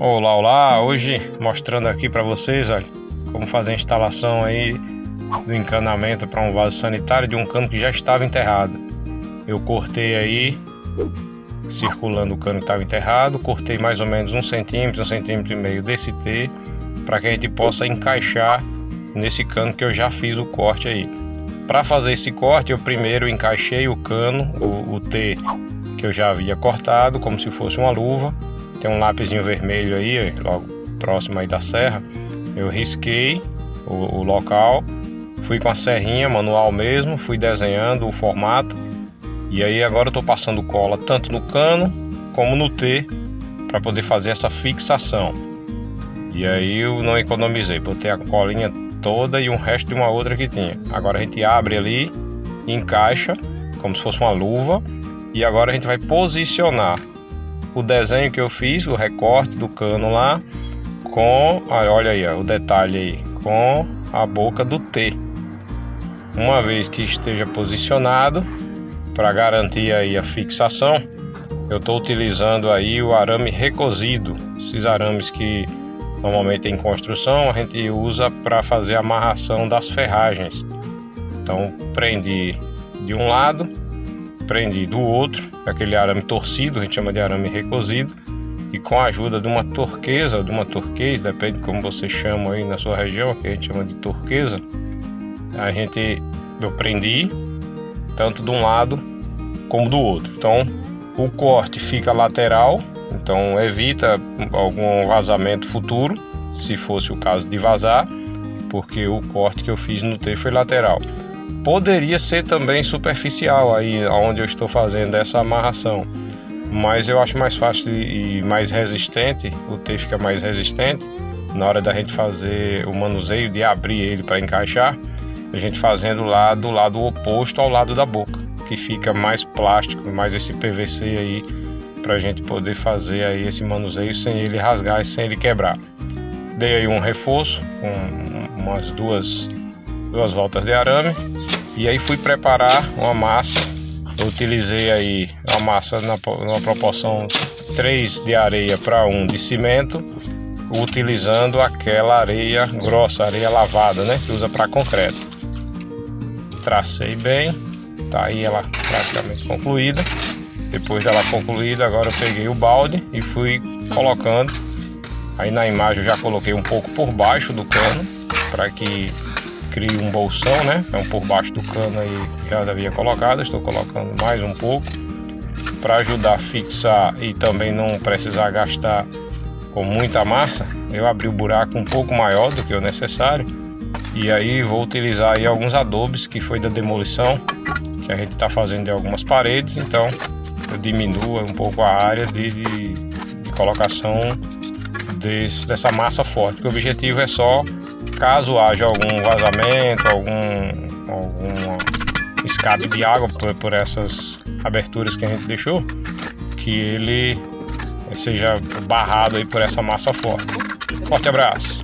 Olá, olá! Hoje mostrando aqui para vocês, olha, como fazer a instalação aí do encanamento para um vaso sanitário de um cano que já estava enterrado. Eu cortei aí, circulando o cano que estava enterrado, cortei mais ou menos 1 centímetro, 1,5 centímetros desse T, para que a gente possa encaixar nesse cano que eu já fiz o corte aí. Para fazer esse corte, eu primeiro encaixei o cano, o T que eu já havia cortado, como se fosse uma luva. Tem um lápisinho vermelho aí, logo próximo aí da serra. Eu risquei o local, fui com a serrinha manual mesmo, fui desenhando o formato. E aí agora eu estou passando cola tanto no cano como no T para poder fazer essa fixação. E aí eu não economizei, botei a colinha toda e um resto de uma outra que tinha. Agora a gente abre ali, encaixa como se fosse uma luva. E agora a gente vai posicionar o desenho que eu fiz, o recorte do cano lá, com, olha aí, ó, o detalhe aí, com a boca do T. Uma vez que esteja posicionado, para garantir aí a fixação, eu estou utilizando aí o arame recozido. Esses arames que normalmente em construção a gente usa para fazer a amarração das ferragens. Então prendi de um lado, prendi do outro, aquele arame torcido, a gente chama de arame recozido, e com a ajuda de uma turquesa, turquês, depende de como você chama aí na sua região, que a gente chama de turquesa, eu prendi tanto de um lado como do outro. Então o corte fica lateral, então evita algum vazamento futuro, se fosse o caso de vazar, porque o corte que eu fiz no T foi lateral. Poderia ser também superficial aí onde eu estou fazendo essa amarração, mas eu acho mais fácil e mais resistente, o T fica mais resistente na hora da gente fazer o manuseio, de abrir ele para encaixar, a gente fazendo lá do lado oposto ao lado da boca, que fica mais plástico, mais esse PVC aí, para a gente poder fazer aí esse manuseio sem ele rasgar e sem ele quebrar. Dei aí um reforço com umas duas voltas de arame. E aí fui preparar uma massa. Eu utilizei aí a massa numa proporção 3 de areia para 1 de cimento, utilizando aquela areia grossa, areia lavada, né, que usa para concreto. Tracei bem, tá aí ela praticamente concluída. Depois dela concluída, agora eu peguei o balde e fui colocando. Aí na imagem eu já coloquei um pouco por baixo do cano, para que crie um bolsão, né? Então por baixo do cano aí já havia colocado, estou colocando mais um pouco para ajudar a fixar e também não precisar gastar com muita massa. Eu abri o buraco um pouco maior do que o necessário e aí vou utilizar aí alguns adobes que foi da demolição que a gente está fazendo de algumas paredes, então eu diminuo um pouco a área de colocação dessa massa forte, porque o objetivo é só, caso haja algum vazamento, algum escape de água por essas aberturas que a gente deixou, que ele seja barrado aí por essa massa forte. Forte abraço!